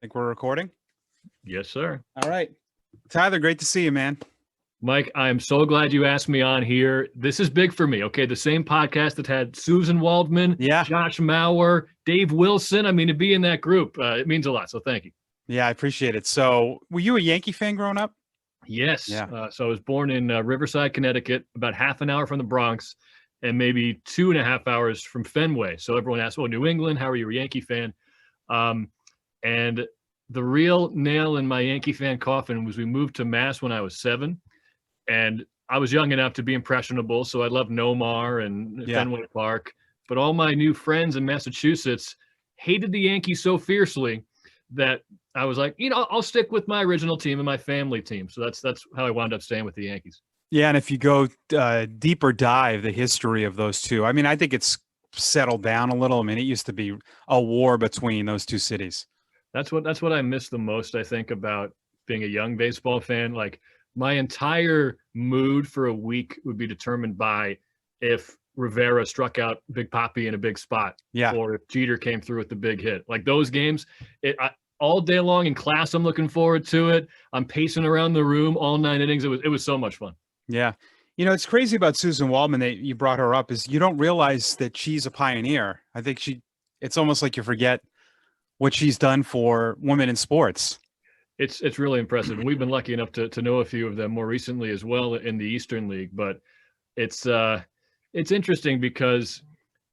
Think we're recording? Yes, sir. All right. Tyler, great to see you, man. Mike, I'm so glad you asked me on here. This is big for me. Okay. The same podcast that had Susan Waldman, Yeah. Josh Mauer, Dave Wilson. I mean, to be in that group, it means a lot. So thank you. Yeah, I appreciate it. So, were you a Yankee fan growing up? Yes. Yeah. So I was born in Riverside, Connecticut, about half an hour from the Bronx and maybe 2.5 hours from Fenway. So everyone asks, "Oh, New England, how are you a Yankee fan?" And the real nail in my Yankee fan coffin was we moved to Mass when I was 7. And I was young enough to be impressionable, so I loved Nomar and Fenway Park. But all my new friends in Massachusetts hated the Yankees so fiercely that I was like, I'll stick with my original team and my family team. So that's how I wound up staying with the Yankees. Yeah, and if you go deeper dive the history of those two, I mean, I think it's settled down a little. I mean, it used to be a war between those two cities. That's what I miss the most, I think, about being a young baseball fan. Like, my entire mood for a week would be determined by if Rivera struck out Big Papi in a big spot, or if Jeter came through with the big hit. Like those games, all day long in class, I'm looking forward to it. I'm pacing around the room all 9 innings. It was so much fun. Yeah. It's crazy about Susan Waldman that you brought her up is you don't realize that she's a pioneer. I think it's almost like you forget what she's done for women in sports. It's really impressive. And we've been lucky enough to know a few of them more recently as well in the Eastern League. But it's interesting because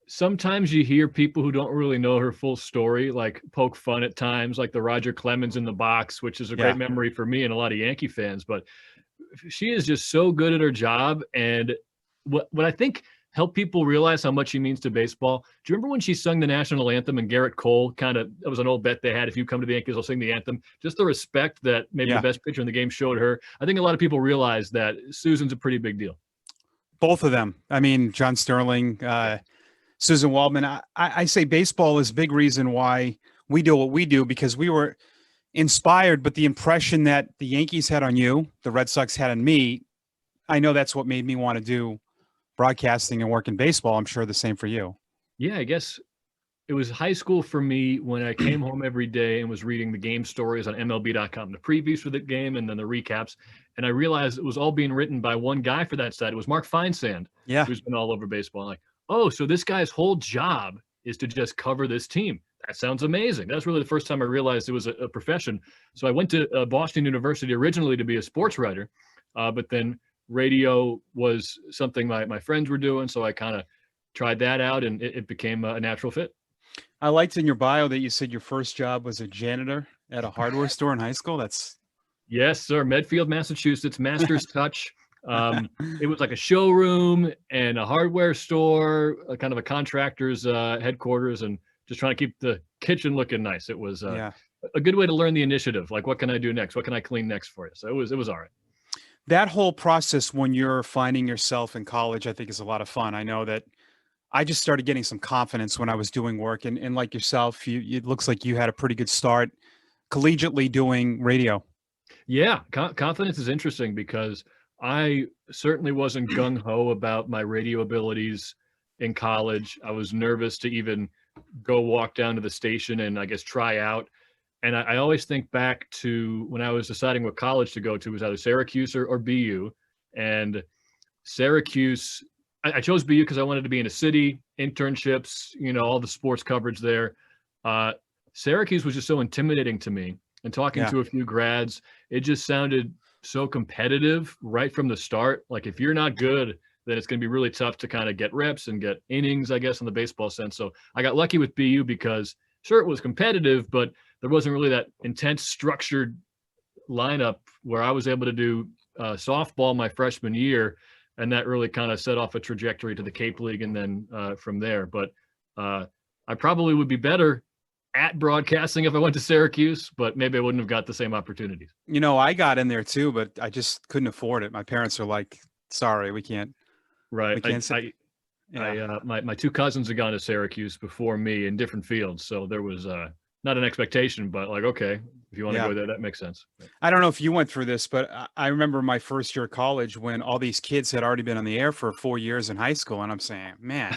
sometimes you hear people who don't really know her full story, like poke fun at times, like the Roger Clemens in the box, which is a great memory for me and a lot of Yankee fans. But she is just so good at her job. And what I think help people realize how much she means to baseball. Do you remember when she sung the national anthem and Garrett Cole it was an old bet they had, if you come to the Yankees, I'll sing the anthem. Just the respect that maybe the best pitcher in the game showed her. I think a lot of people realize that Susan's a pretty big deal. Both of them. I mean, John Sterling, Susan Waldman. I say baseball is a big reason why we do what we do, because we were inspired, but the impression that the Yankees had on you, the Red Sox had on me, I know that's what made me want to do broadcasting and work in baseball. I'm sure the same for you. Yeah, I guess it was high school for me when I came home every day and was reading the game stories on MLB.com, the previews for the game and then the recaps. And I realized it was all being written by one guy for that side. It was Mark Feinsand, who's been all over baseball. I'm like, oh, so this guy's whole job is to just cover this team. That sounds amazing. That's really the first time I realized it was a profession. So I went to Boston University originally to be a sports writer, but then radio was something my friends were doing. So I kind of tried that out and it became a natural fit. I liked in your bio that you said your first job was a janitor at a hardware store in high school. Yes, sir. Medfield, Massachusetts, Master's Touch. It was like a showroom and a hardware store, kind of a contractor's headquarters, and just trying to keep the kitchen looking nice. It was a good way to learn the initiative. Like, what can I do next? What can I clean next for you? So it was all right. That whole process when you're finding yourself in college, I think is a lot of fun. I know that I just started getting some confidence when I was doing work, and like yourself, it looks like you had a pretty good start collegiately doing radio. Yeah, confidence is interesting because I certainly wasn't gung-ho about my radio abilities in college. I was nervous to even go walk down to the station and I guess try out. And I always think back to when I was deciding what college to go to, it was either Syracuse or BU. And Syracuse, I chose BU because I wanted to be in a city, internships, all the sports coverage there. Syracuse was just so intimidating to me. And talking to a few grads, it just sounded so competitive right from the start. Like, if you're not good, then it's going to be really tough to kind of get reps and get innings, I guess, in the baseball sense. So I got lucky with BU because, sure, it was competitive, but there wasn't really that intense structured lineup where I was able to do softball my freshman year. And that really kind of set off a trajectory to the Cape League and then from there. But I probably would be better at broadcasting if I went to Syracuse, but maybe I wouldn't have got the same opportunities. I got in there too, but I just couldn't afford it. My parents are like, sorry, we can't. Right. My two cousins had gone to Syracuse before me in different fields. So there was not an expectation, but like, okay, if you want to go there, that makes sense. I don't know if you went through this, but I remember my first year of college when all these kids had already been on the air for 4 years in high school. And I'm saying, man,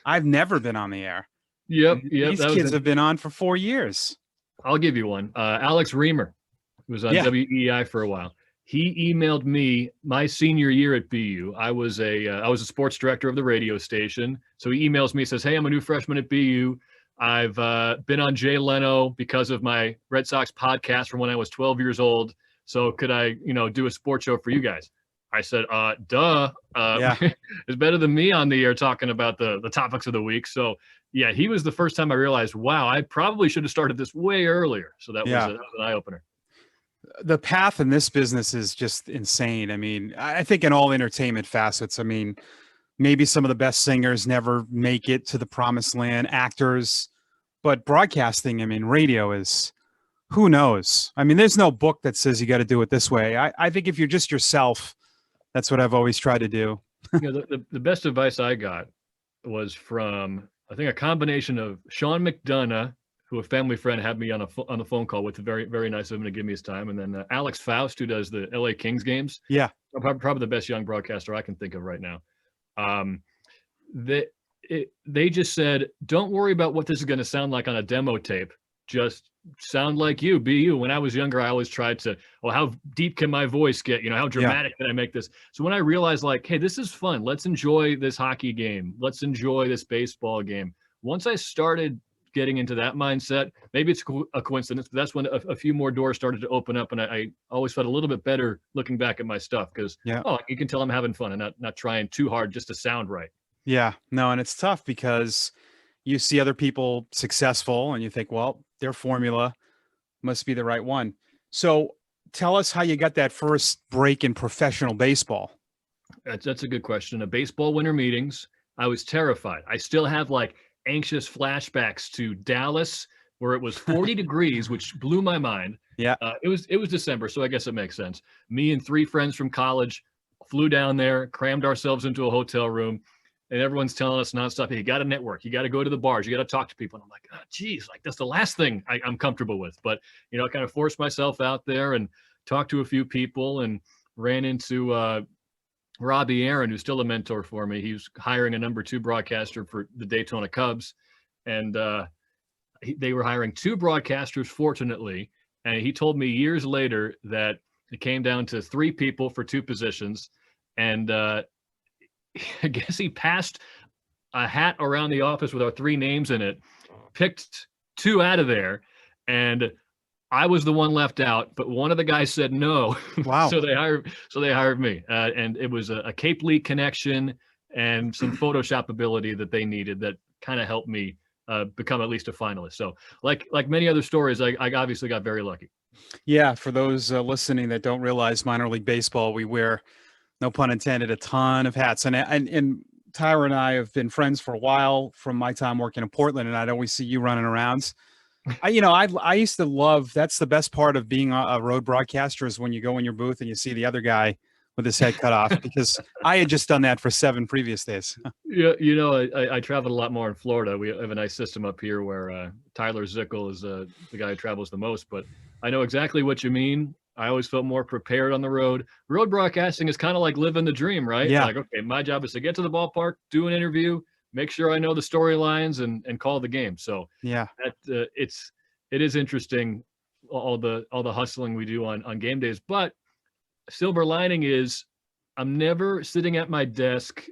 I've never been on the air. Yep. These kids have been on for 4 years. I'll give you one. Alex Reamer, who was on WEI for a while. He emailed me my senior year at BU. I was a sports director of the radio station. So he emails me, says, "Hey, I'm a new freshman at BU. I've been on Jay Leno because of my Red Sox podcast from when I was 12 years old. So could I, do a sports show for you guys?" I said, duh. It's better than me on the air talking about the topics of the week. So yeah, he was the first time I realized, wow, I probably should have started this way earlier. So that was an eye opener. The path in this business is just insane. I mean, I think in all entertainment facets, I mean, maybe some of the best singers never make it to the promised land, actors, but broadcasting, I mean, radio is, who knows? I mean, there's no book that says you got to do it this way. I think if you're just yourself, that's what I've always tried to do. The best advice I got was from, I think, a combination of Sean McDonough, who a family friend had me on the phone call with, very, very nice of him to give me his time. And then Alex Faust, who does the LA Kings games. Yeah. Probably the best young broadcaster I can think of right now. They just said, don't worry about what this is going to sound like on a demo tape. Just sound like you, be you. When I was younger, I always tried to, how deep can my voice get? How dramatic can I make this? So when I realized, like, hey, this is fun. Let's enjoy this hockey game. Let's enjoy this baseball game. Once I started getting into that mindset, maybe it's a coincidence, but that's when a few more doors started to open up, and I always felt a little bit better looking back at my stuff because you can tell I'm having fun and not trying too hard just to sound right. Yeah, no, and it's tough because you see other people successful and you think, well, their formula must be the right one. So tell us how you got that first break in professional baseball. That's a good question. At baseball winter meetings, I was terrified. I still have anxious flashbacks to Dallas where it was 40 degrees, which blew my mind. Yeah. It was December, so I guess it makes sense. Me and 3 friends from college flew down there, crammed ourselves into a hotel room, and everyone's telling us nonstop, hey, you got to network, you got to go to the bars, you got to talk to people. And I'm like, geez, that's the last thing I'm comfortable with. But, I kind of forced myself out there and talked to a few people and ran into Robbie Aaron, who's still a mentor for me. He was hiring a number 2 broadcaster for the Daytona Cubs. And they were hiring 2 broadcasters, fortunately. And he told me years later that it came down to 3 people for 2 positions. And I guess he passed a hat around the office with our 3 names in it, picked 2 out of there, and I was the one left out, but one of the guys said no. Wow. So they hired me. And it was a Cape League connection and some Photoshop ability that they needed that kind of helped me become at least a finalist. So like many other stories, I obviously got very lucky. Yeah. For those listening that don't realize minor league baseball, we wear, no pun intended, a ton of hats. And Tyra and I have been friends for a while from my time working in Portland, and I'd always see you running around. I used to love, that's the best part of being a road broadcaster is when you go in your booth and you see the other guy with his head cut off, because I had just done that for 7 previous days. Yeah, I traveled a lot more in Florida. We have a nice system up here where Tyler Zickel is the guy who travels the most, but I know exactly what you mean. I always felt more prepared on the road. Road broadcasting is kind of like living the dream, right? Yeah. Like, okay, my job is to get to the ballpark, do an interview, make sure I know the storylines, and call the game. So yeah, it is interesting, all the hustling we do on game days. But silver lining is I'm never sitting at my desk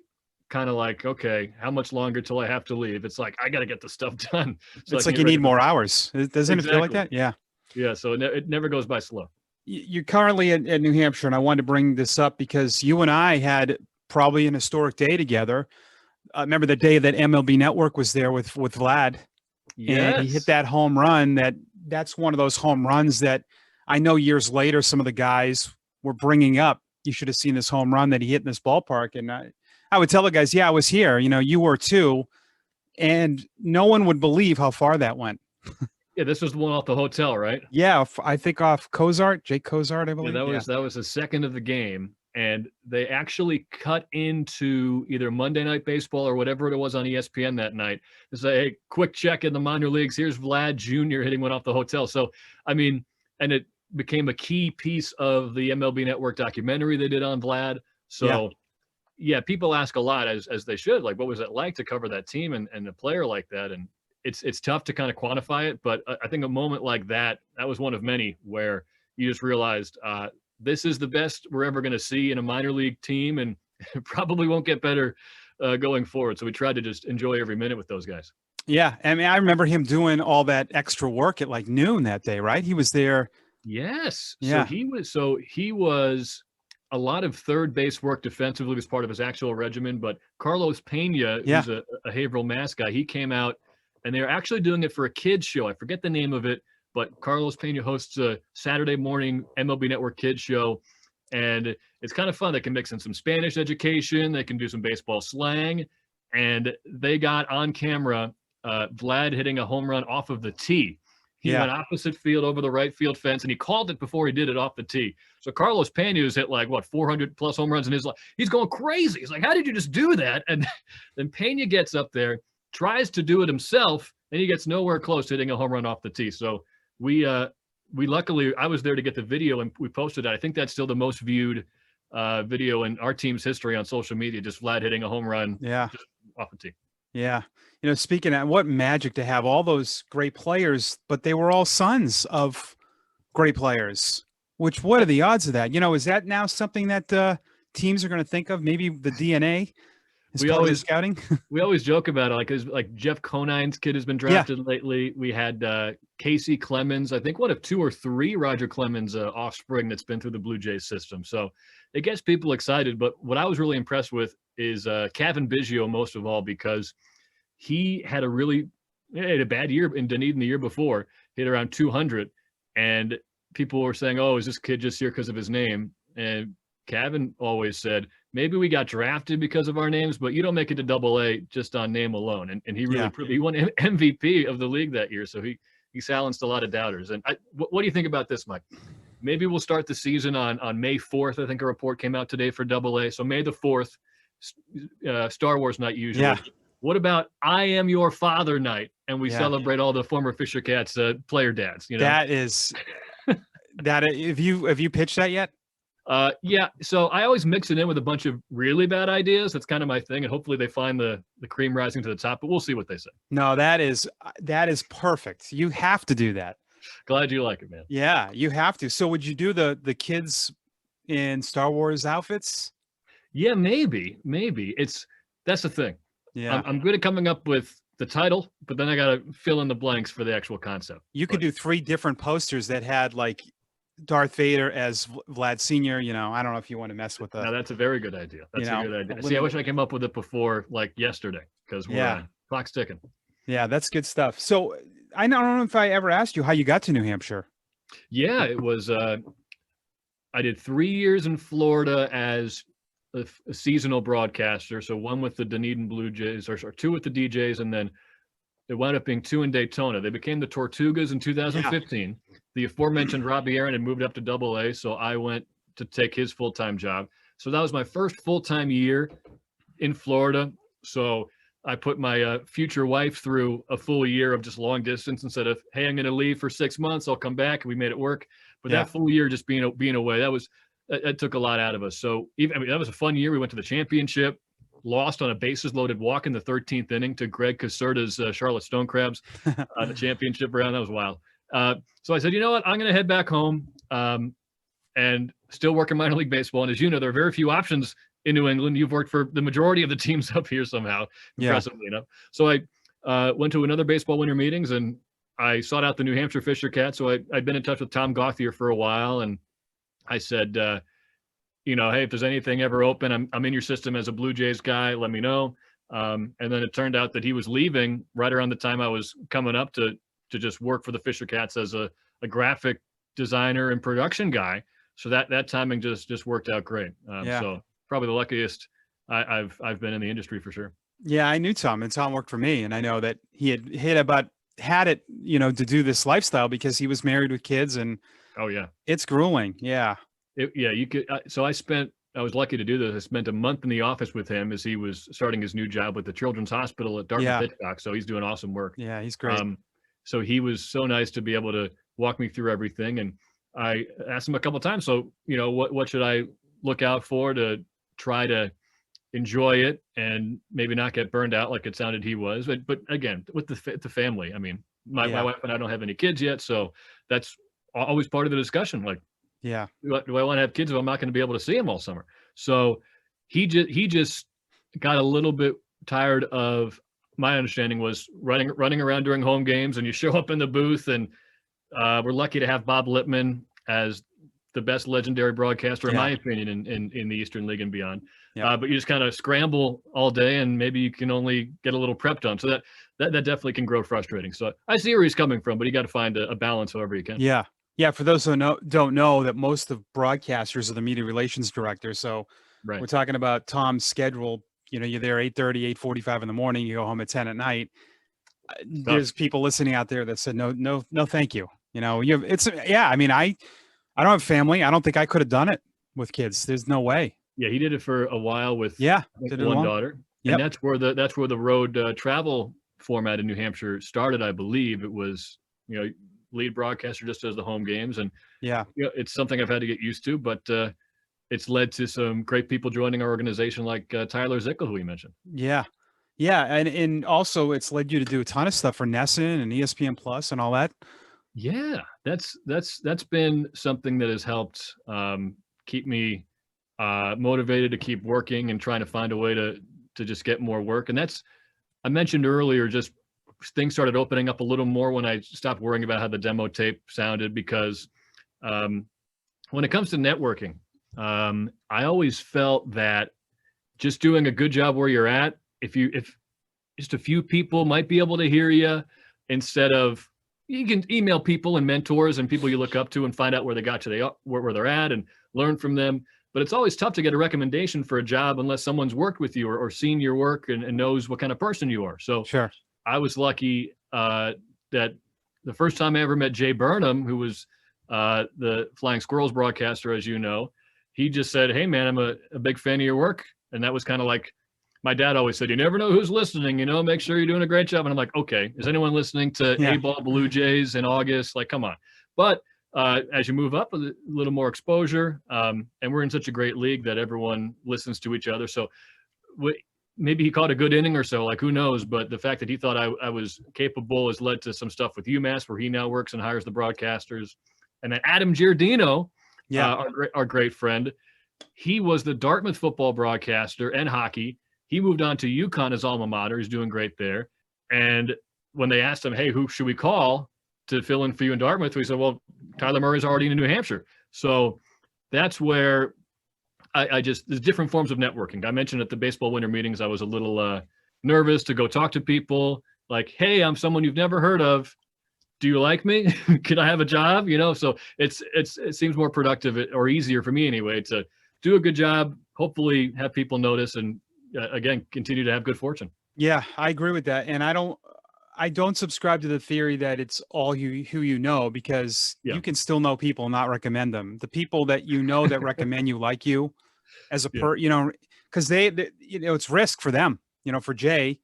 kind of like, okay, how much longer till I have to leave? It's like, I got to get the stuff done. So it's like you need more hours. Doesn't it feel like that? Yeah. Yeah. So it never goes by slow. You're currently in New Hampshire, and I wanted to bring this up because you and I had probably an historic day together. Remember the day that MLB Network was there with Vlad? Yes. And he hit that home run. That's one of those home runs that I know years later some of the guys were bringing up. You should have seen this home run that he hit in this ballpark. And I would tell the guys, yeah, I was here. You were too. And no one would believe how far that went. Yeah, this was the one off the hotel, right? Yeah, I think off Cozart, Jake Cozart, I believe. Yeah, that was the second of the game, and they actually cut into either Monday Night Baseball or whatever it was on ESPN that night to say, hey, quick check in the minor leagues. Here's Vlad Jr. hitting one off the hotel. So, I mean, and it became a key piece of the MLB Network documentary they did on Vlad. So, yeah, people ask a lot, as they should, like, what was it like to cover that team and a player like that? And it's tough to kind of quantify it, but I think a moment like that was one of many where you just realized this is the best we're ever going to see in a minor league team, and it probably won't get better going forward. So we tried to just enjoy every minute with those guys. Yeah, I mean, I remember him doing all that extra work at like noon that day, right? He was there. Yes. Yeah. So he was a lot of third base work defensively was part of his actual regimen, but Carlos Pena, who's a Haverhill Mass guy, he came out and they're actually doing it for a kids show. I forget the name of it, but Carlos Pena hosts a Saturday morning MLB Network kids show. And it's kind of fun. They can mix in some Spanish education. They can do some baseball slang. And they got on camera Vlad hitting a home run off of the tee. He went opposite field over the right field fence, and he called it before he did it off the tee. So Carlos Pena has hit like, 400 plus home runs in his life. He's going crazy. He's like, how did you just do that? And then Pena gets up there, tries to do it himself, and he gets nowhere close to hitting a home run off the tee. So we luckily, I was there to get the video, and we posted it. I think that's still the most viewed video in our team's history on social media, just Vlad hitting a home run just off the tee. Yeah. You know, speaking of what magic to have all those great players, but they were all sons of great players, which what are the odds of that? You know, is that now something that teams are going to think of? Maybe the DNA is part of scouting? We always joke about it. Like Jeff Conine's kid has been drafted lately. We had Casey Clemens, I think one of 2 or 3 Roger Clemens offspring that's been through the Blue Jays system. So it gets people excited. But what I was really impressed with is Kevin Biggio most of all, because he had a bad year in Dunedin the year before, hit around 200, and people were saying, oh, is this kid just here because of his name? And Kevin always said, maybe we got drafted because of our names, but you don't make it to Double-A just on name alone. And he really proved, he won MVP of the league that year, so he silenced a lot of doubters. And what do you think about this, Mike? Maybe we'll start the season on May 4th. I think a report came out today for Double-A. So May the 4th, Star Wars night usually. Yeah. What about I Am Your Father night, and we celebrate all the former Fisher Cats player dads? You know, that is that. Have you pitched that yet? Yeah. So I always mix it in with a bunch of really bad ideas. That's kind of my thing, and hopefully they find the cream rising to the top. But we'll see what they say. No, that is perfect. You have to do that. Glad you like it, man. Yeah, you have to. So would you do the kids in Star Wars outfits? Yeah, maybe. That's the thing. Yeah, I'm good at coming up with the title, but then I got to fill in the blanks for the actual concept. You could do 3 different posters that had like Darth Vader as Vlad Sr. You know, I don't know if you want to mess with that. No, that's a very good idea. That's a good idea. See, I wish I came up with it before like yesterday, because we're clock's ticking. Yeah, that's good stuff. So I don't know if I ever asked you how you got to New Hampshire. Yeah, it was. I did 3 years in Florida as a seasonal broadcaster. So 1 with the Dunedin Blue Jays, or 2 with the DJs, and then it wound up being 2 in Daytona. They became the Tortugas in 2015. Yeah. The aforementioned Robbie Aaron had moved up to Double-A, so I went to take his full-time job. So that was my first full-time year in Florida. So I put my future wife through a full year of just long distance instead of, hey, I'm going to leave for 6 months, I'll come back, and we made it work. But that full year just being away, that took a lot out of us. So that was a fun year. We went to the championship, lost on a bases loaded walk in the 13th inning to Greg Caserta's Charlotte Stone Crabs, the championship round. That was wild. So I said, you know what, I'm going to head back home and still work in minor league baseball. And as you know, there are very few options in New England. You've worked for the majority of the teams up here somehow, impressively enough. So I went to another baseball winter meetings, and I sought out the New Hampshire Fisher Cats. So I'd been in touch with Tom Gauthier for a while, and I said, hey, if there's anything ever open, I'm in your system as a Blue Jays guy, let me know. And then it turned out that he was leaving right around the time I was coming up to just work for the Fisher Cats as a graphic designer and production guy. So that timing just worked out great. So probably the luckiest I've been in the industry for sure. Yeah, I knew Tom, and Tom worked for me, and I know that he had it, to do this lifestyle because he was married with kids, and it's grueling. Yeah. You could. So I was lucky to do this. I spent a month in the office with him as he was starting his new job with the Children's Hospital at Dartmouth Hitchcock. So he's doing awesome work. Yeah, he's great. So he was so nice to be able to walk me through everything. And I asked him a couple of times, so, what should I look out for to try to enjoy it and maybe not get burned out like it sounded he was. But again, with the family, I mean, my wife and I don't have any kids yet, so that's always part of the discussion. Like, Yeah. do I want to have kids if I'm not going to be able to see them all summer? So he just got a little bit tired of, my understanding was running around during home games, and you show up in the booth, and we're lucky to have Bob Lippman as the best legendary broadcaster, in my opinion, in the Eastern League and beyond. But you just kind of scramble all day, and maybe you can only get a little prep done. So that definitely can grow frustrating. So I see where he's coming from, but you got to find a balance however you can. Yeah. Yeah. For those who don't know, that most of broadcasters are the media relations directors. So we're talking about Tom's schedule. You know, you're there 8:30, 8:45 in the morning. You go home at 10 at night. There's people listening out there that said, no, thank you. You know, I mean, I don't have family. I don't think I could have done it with kids. There's no way. Yeah, he did it for a while with one daughter, and that's where the road travel format in New Hampshire started. I believe it was, you know, lead broadcaster just does the home games, and you know, it's something I've had to get used to, but it's led to some great people joining our organization, like Tyler Zickel, who we mentioned. Yeah, and also it's led you to do a ton of stuff for NESN and ESPN Plus and all that. Yeah, that's been something that has helped keep me motivated to keep working and trying to find a way to just get more work. And I mentioned earlier, just things started opening up a little more when I stopped worrying about how the demo tape sounded, because when it comes to networking, I always felt that just doing a good job where you're at, if just a few people might be able to hear you, instead of, you can email people and mentors and people you look up to and find out where they got to, where they're at, and learn from them. But it's always tough to get a recommendation for a job unless someone's worked with you or seen your work and knows what kind of person you are. So sure. I was lucky that the first time I ever met Jay Burnham, who was the Flying Squirrels broadcaster, as you know, he just said, "Hey man, I'm a big fan of your work." And that was kind of like, my dad always said, "You never know who's listening, you know, make sure you're doing a great job." And I'm like, okay, is anyone listening to A-Ball Blue Jays in August? Like, come on. But as you move up, a little more exposure, and we're in such a great league that everyone listens to each other. So maybe he caught a good inning or so, like, who knows? But the fact that he thought I was capable has led to some stuff with UMass, where he now works and hires the broadcasters. And then Adam Giardino, our great friend, he was the Dartmouth football broadcaster and hockey. He moved on to UConn, his alma mater. He's doing great there. And when they asked him, "Hey, who should we call to fill in for you in Dartmouth?" we said, "Well, Tyler Murray's already in New Hampshire." So that's where there's different forms of networking. I mentioned at the baseball winter meetings, I was a little nervous to go talk to people like, "Hey, I'm someone you've never heard of. Do you like me? Can I have a job?" You know, so it seems more productive, or easier for me anyway, to do a good job, hopefully have people notice, and again, continue to have good fortune. Yeah, I agree with that. And I don't subscribe to the theory that it's all who you know, because you can still know people and not recommend them. The people that you know that recommend you like you as a you know, because they, you know, it's risk for them. You know, for Jay,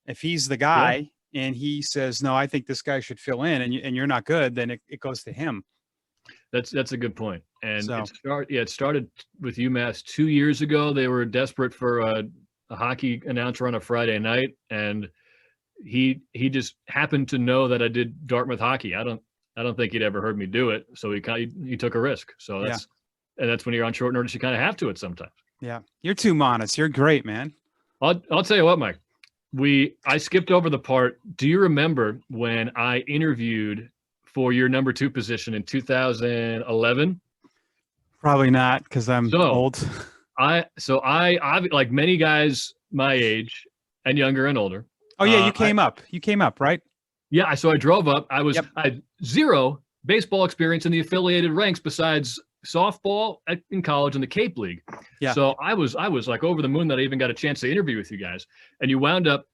if he's the guy and he says, "No, I think this guy should fill in," and you're not good, then it goes to him. That's a good point. And it started with UMass 2 years ago. They were desperate for a hockey announcer on a Friday night, and he just happened to know that I did Dartmouth hockey. I don't think he'd ever heard me do it, so he took a risk. So that's when you're on short notice, you kind of have to it sometimes. Yeah, you're too modest. You're great, man. I'll tell you what, Mike. I skipped over the part. Do you remember when I interviewed for your number 2 position in 2011? Probably not, because I'm old. I like many guys my age and younger and older. Oh yeah, you came up. You came up, right? Yeah, so I drove up. I had zero baseball experience in the affiliated ranks besides softball in college and the Cape League. Yeah. So I was like over the moon that I even got a chance to interview with you guys. And you wound up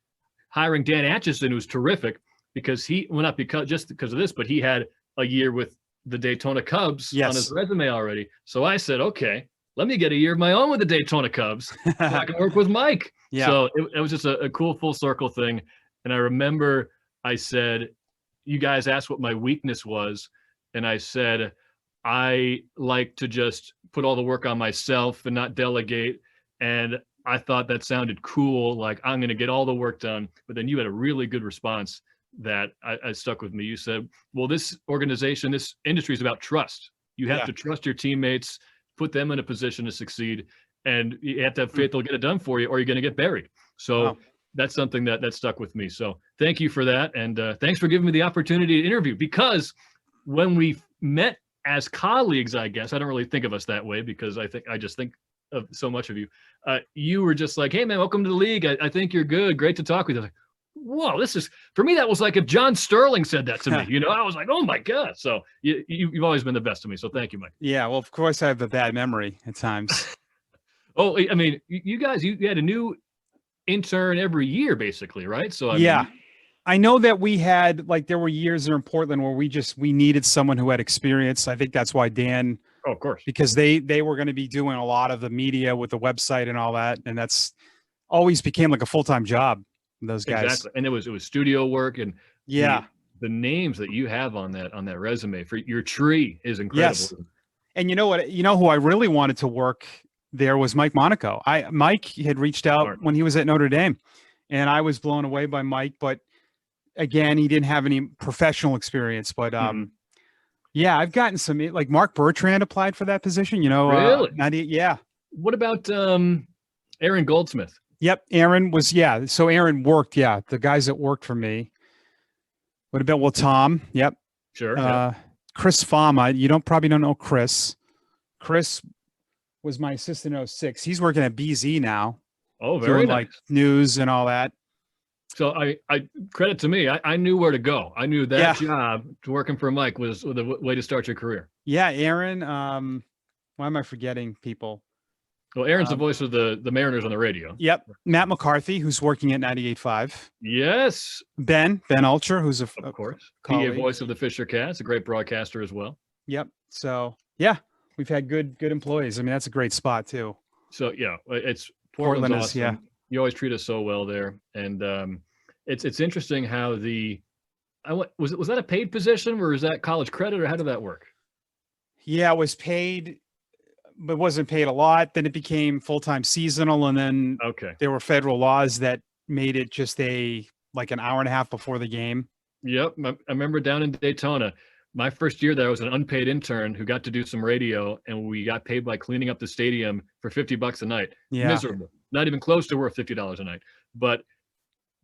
hiring Dan Atchison, who's terrific, because not just because of this, but he had a year with the Daytona Cubs on his resume already. So I said, okay, let me get a year of my own with the Daytona Cubs so I can work with Mike. Yeah. So it was just a cool full circle thing. And I remember I said, you guys asked what my weakness was. And I said, I like to just put all the work on myself and not delegate. And I thought that sounded cool. Like, I'm going to get all the work done. But then you had a really good response that I stuck with me. You said, well, this organization, this industry is about trust. You have to trust your teammates, put them in a position to succeed, and you have to have faith they'll get it done for you, or you're going to get buried. So that's something that stuck with me. So thank you for that. And thanks for giving me the opportunity to interview, because when we met as colleagues, I guess, I don't really think of us that way, because I just think of so much of you. You were just like, hey man, welcome to the league. I think you're good. Great to talk with you. Like, whoa, this is, for me, that was like if John Sterling said that to me, I was like, oh my God. So you've always been the best to me. So thank you, Mike. Yeah. Well, of course I have a bad memory at times. Oh, I mean, you guys, you had a new intern every year, basically, right? So I mean, I know that we had, like, there were years there in Portland where we needed someone who had experience. I think that's why Dan, of course, because they were going to be doing a lot of the media with the website and all that, and that's always became like a full-time job. Those guys, exactly, and it was studio work, and the names that you have on that resume for your tree is incredible. Yes, and you know what? You know who I really wanted to work there was Mike Monaco. Mike had reached out when he was at Notre Dame, and I was blown away by Mike. But again, he didn't have any professional experience. But yeah, I've gotten some, like Mark Bertrand applied for that position. Really? What about Aaron Goldsmith? Yep, Aaron was So Aaron worked. Yeah, the guys that worked for me. What about Tom? Yep, sure. Chris Fama. You probably don't know Chris. Chris was my assistant in 06. He's working at BZ now. Oh, very doing nice. Like news and all that. So I credit to me. I knew where to go. I knew that job to working for Mike was the way to start your career. Yeah, Aaron. Why am I forgetting people? Well, Aaron's the voice of the Mariners on the radio. Yep. Matt McCarthy, who's working at 98.5. Yes. Ben Ulcher, who's of course PA voice of the Fisher Cats, a great broadcaster as well. Yep. So yeah, we've had good employees. I mean, that's a great spot too. So yeah, it's Portland is awesome. Yeah. You always treat us so well there, and it's interesting how was that a paid position, or is that college credit, or how did that work? Yeah, it was paid, but wasn't paid a lot. Then it became full-time seasonal, and then there were federal laws that made it just like an hour and a half before the game. Yep, I remember down in Daytona. My first year there, I was an unpaid intern who got to do some radio, and we got paid by cleaning up the stadium for $50 a night. Yeah. Miserable. Not even close to worth $50 a night. But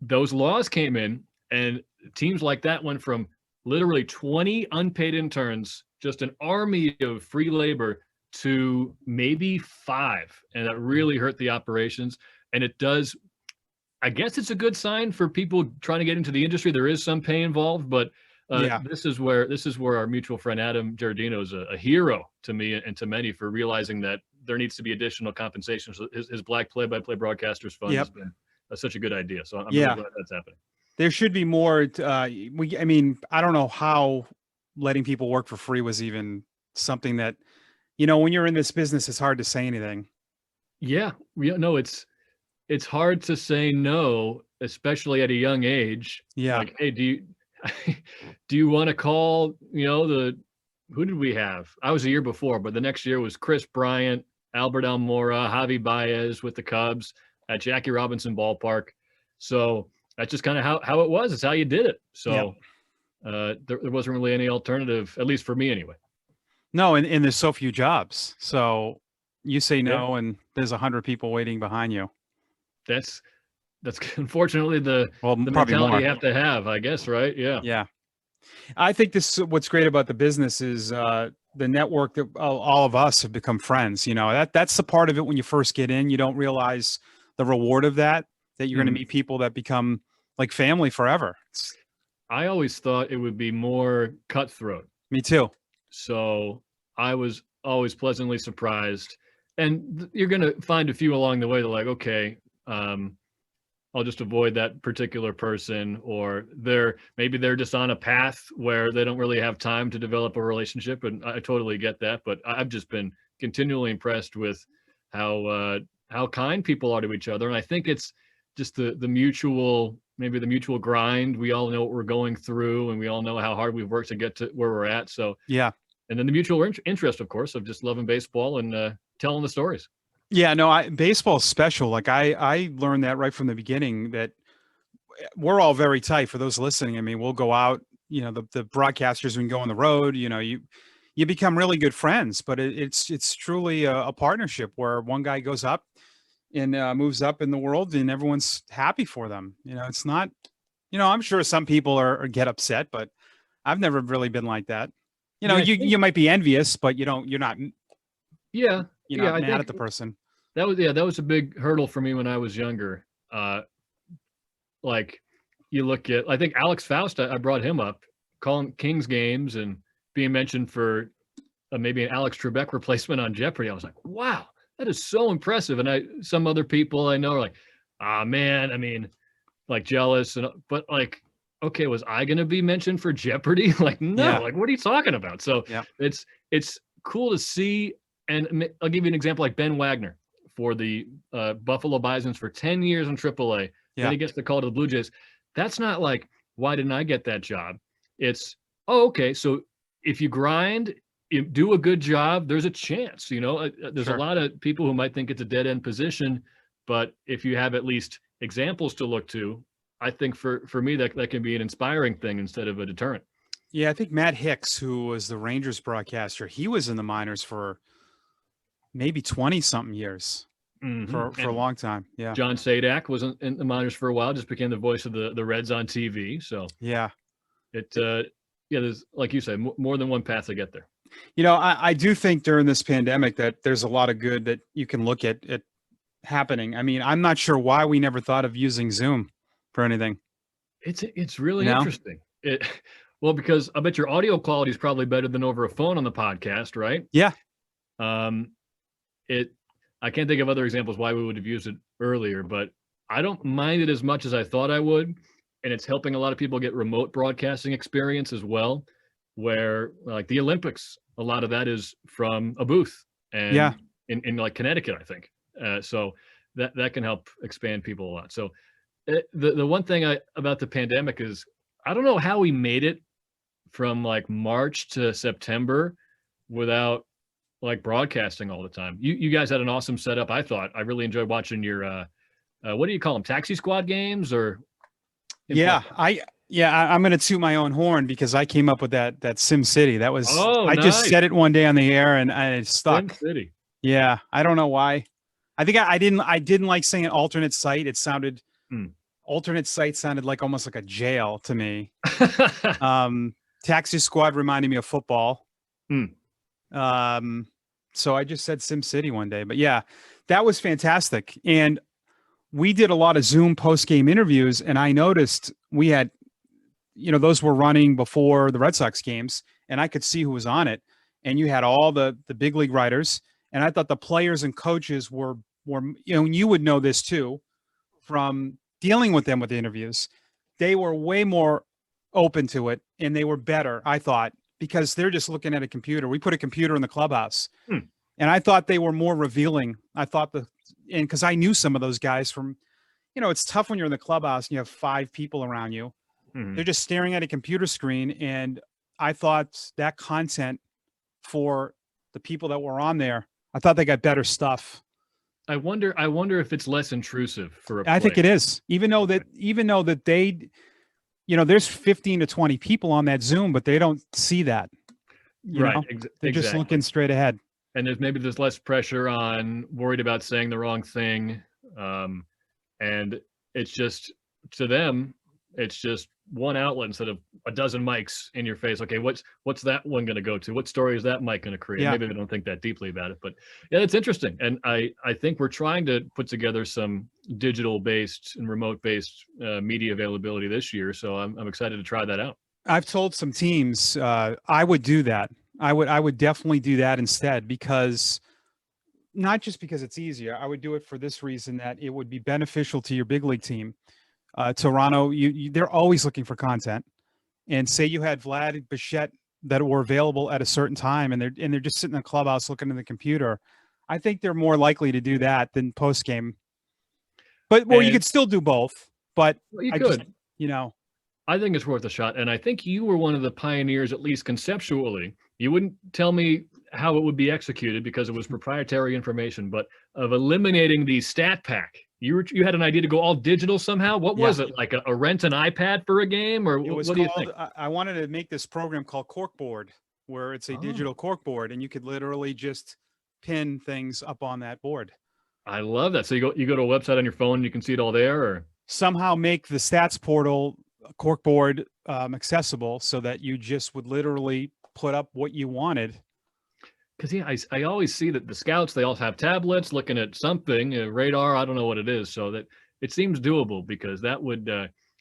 those laws came in, and teams like that went from literally 20 unpaid interns, just an army of free labor, to maybe 5. And that really hurt the operations. And it does, I guess it's a good sign for people trying to get into the industry. There is some pay involved, but this is where our mutual friend Adam Giardino is a hero to me and to many for realizing that there needs to be additional compensation. So his Black Play-by-Play Broadcasters Fund has been such a good idea. So I'm really glad that's happening. There should be more. I mean, I don't know how letting people work for free was even something that, when you're in this business, it's hard to say anything. Yeah. No, it's hard to say no, especially at a young age. Yeah. Like, hey, do you want to call, who did we have? I was a year before, but the next year was Chris Bryant, Albert Almora, Javi Baez with the Cubs at Jackie Robinson Ballpark. So that's just kind of how it was. It's how you did it. So there wasn't really any alternative, at least for me anyway. No, and there's so few jobs. So you say no, and there's 100 people waiting behind you. That's unfortunately the mentality you have to have, I guess, right? Yeah. Yeah. I think what's great about the business is the network that all of us have become friends. That's the part of it when you first get in. You don't realize the reward of that you're going to meet people that become like family forever. I always thought it would be more cutthroat. Me too. So I was always pleasantly surprised. And you're going to find a few along the way that are like, okay, I'll just avoid that particular person, or maybe they're just on a path where they don't really have time to develop a relationship. And I totally get that, but I've just been continually impressed with how kind people are to each other. And I think it's just the mutual grind. We all know what we're going through, and we all know how hard we've worked to get to where we're at. So, and then the mutual interest, of course, of just loving baseball and telling the stories. Yeah, no, baseball's special. Like I learned that right from the beginning that we're all very tight. For those listening, I mean, we'll go out, the broadcasters, we can go on the road, you become really good friends, but it's truly a partnership where one guy goes up and moves up in the world and everyone's happy for them. It's not, I'm sure some people are get upset, but I've never really been like that. Yeah, I think, You might be envious, but you're not, yeah, you're yeah. not I mad think at the person. that was a big hurdle for me when I was younger. Like you look at, I think Alex Faust, I brought him up, calling Kings games and being mentioned for maybe an Alex Trebek replacement on Jeopardy. I was like, wow, that is so impressive. And some other people I know are like, ah, man, I mean, like jealous, but like, okay, was I going to be mentioned for Jeopardy? Like, no, Yeah. like, what are you talking about? So Yeah. it's cool to see. And I'll give you an example, like Ben Wagner for the Buffalo Bisons for 10 years in AAA. Yeah. Then he gets the call to the Blue Jays. That's not like, why didn't I get that job? It's, oh, okay. So if you grind, you do a good job, there's a chance, there's Sure. a lot of people who might think it's a dead end position, but if you have at least examples to look to, I think for me, that can be an inspiring thing instead of a deterrent. Yeah. I think Matt Hicks, who was the Rangers broadcaster, he was in the minors for maybe 20 something years. For a long time. Yeah. John Sadak was in the minors for a while, just became the voice of the Reds on TV. So yeah, there's, like you said, more than one path to get there. I do think during this pandemic that there's a lot of good that you can look at happening. I mean, I'm not sure why we never thought of using Zoom for anything. It's really interesting. Well, because I bet your audio quality is probably better than over a phone on the podcast, right? Yeah. I can't think of other examples why we would have used it earlier, but I don't mind it as much as I thought I would. And it's helping a lot of people get remote broadcasting experience as well, where like the Olympics, a lot of that is from a booth and in like Connecticut, I think. So that can help expand people a lot. So the one thing about the pandemic is I don't know how we made it from like March to September without like broadcasting all the time. You guys had an awesome setup. I thought I really enjoyed watching your what do you call them, taxi squad games or? I'm going to toot my own horn because I came up with that Sim City. That was I nice. just said it one day on the air and I stuck. Sim City. Yeah, I don't know why. I think I didn't like saying an alternate site. It sounded alternate site sounded like almost like a jail to me. Taxi squad reminded me of football. So I just said Sim City one day, but yeah, that was fantastic. And we did a lot of Zoom post-game interviews, and I noticed we had, those were running before the Red Sox games, and I could see who was on it. And you had all the big league writers, and I thought the players and coaches were, you would know this too, from dealing with them with the interviews. They were way more open to it, and they were better, I thought, because they're just looking at a computer. We put a computer in the clubhouse, and I thought they were more revealing. I thought and because I knew some of those guys from, it's tough when you're in the clubhouse and you have 5 people around you. They're just staring at a computer screen. And I thought that content for the people that were on there, I thought they got better stuff. I wonder if it's less intrusive for a player. I think it is, even though that they, there's 15 to 20 people on that Zoom, but they don't see that. They're just looking straight ahead. And there's less pressure on worried about saying the wrong thing. And it's just, to them, it's just one outlet instead of a dozen mics in your face. Okay, what's that one going to go to? What story is that mic going to create? Maybe they don't think that deeply about it, but yeah, it's interesting. And I think we're trying to put together some digital-based and remote-based media availability this year. So I'm excited to try that out. I've told some teams I would do that. I would definitely do that instead, because not just because it's easier. I would do it for this reason, that it would be beneficial to your big league team. Toronto, they're always looking for content, and say you had Vlad, Bichette that were available at a certain time, and they're just sitting in the clubhouse looking at the computer. I think they're more likely to do that than post game. But you could still do both. But you could. I think it's worth a shot, and I think you were one of the pioneers, at least conceptually. You wouldn't tell me how it would be executed because it was proprietary information, but of eliminating the stat pack. You had an idea to go all digital somehow. What was it, like a rent an iPad for a game, or It was what do you think? I wanted to make this program called Corkboard, where it's a digital corkboard, and you could literally just pin things up on that board. I love that. So you go to a website on your phone and you can see it all there, or somehow make the stats portal corkboard accessible so that you just would literally put up what you wanted. Because yeah, I always see that the scouts, they also have tablets looking at something, radar, I don't know what it is. So that it seems doable, because that would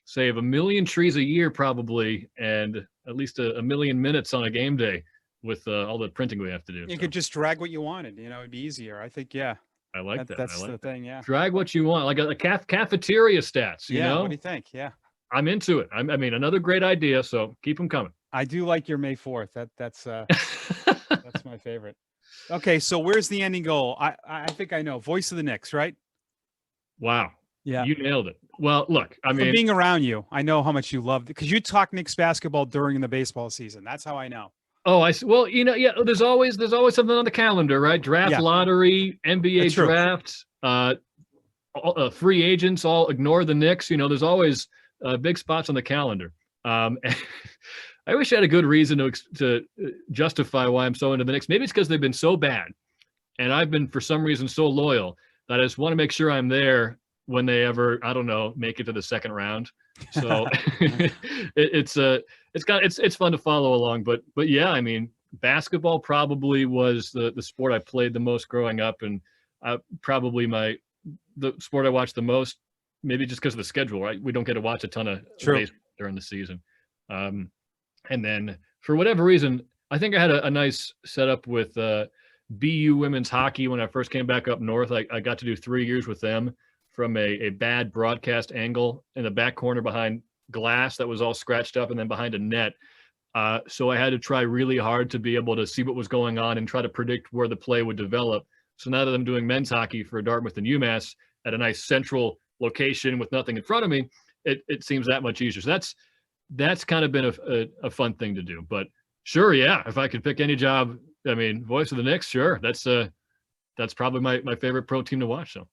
save 1 million trees a year probably, and at least a million minutes on a game day with all the printing we have to do. You could just drag what you wanted, it'd be easier. I think, yeah. I like that. That's the thing, yeah. Drag what you want, like a cafeteria stats, you know? What do you think? Yeah. I'm into it. I mean, another great idea, so keep them coming. I do like your May 4th. That's that's my favorite. Okay, so where's the ending goal? I think I know. Voice of the Knicks, right? Wow. Yeah. You nailed it. Well, look, I mean, from being around you, I know how much you loved it, because you talk Knicks basketball during the baseball season. That's how I know. Oh, well, yeah, there's always something on the calendar, right? Draft, lottery, NBA drafts, free agents, all ignore the Knicks. There's always big spots on the calendar. I wish I had a good reason to justify why I'm so into the Knicks. Maybe it's because they've been so bad, and I've been, for some reason, so loyal that I just want to make sure I'm there when they ever, I don't know, make it to the second round. So it's fun to follow along. But yeah, I mean, basketball probably was the sport I played the most growing up, and probably the sport I watched the most, maybe just because of the schedule, right? We don't get to watch a ton of baseball during the season. And then for whatever reason, I think I had a nice setup with BU women's hockey when I first came back up north. I got to do 3 years with them from a bad broadcast angle in the back corner behind glass that was all scratched up, and then behind a net. So I had to try really hard to be able to see what was going on and try to predict where the play would develop. So now that I'm doing men's hockey for Dartmouth and UMass at a nice central location with nothing in front of me, it seems that much easier. So that's kind of been a fun thing to do. But sure, yeah, if I could pick any job, I mean, voice of the Knicks, sure. That's probably my favorite pro team to watch. So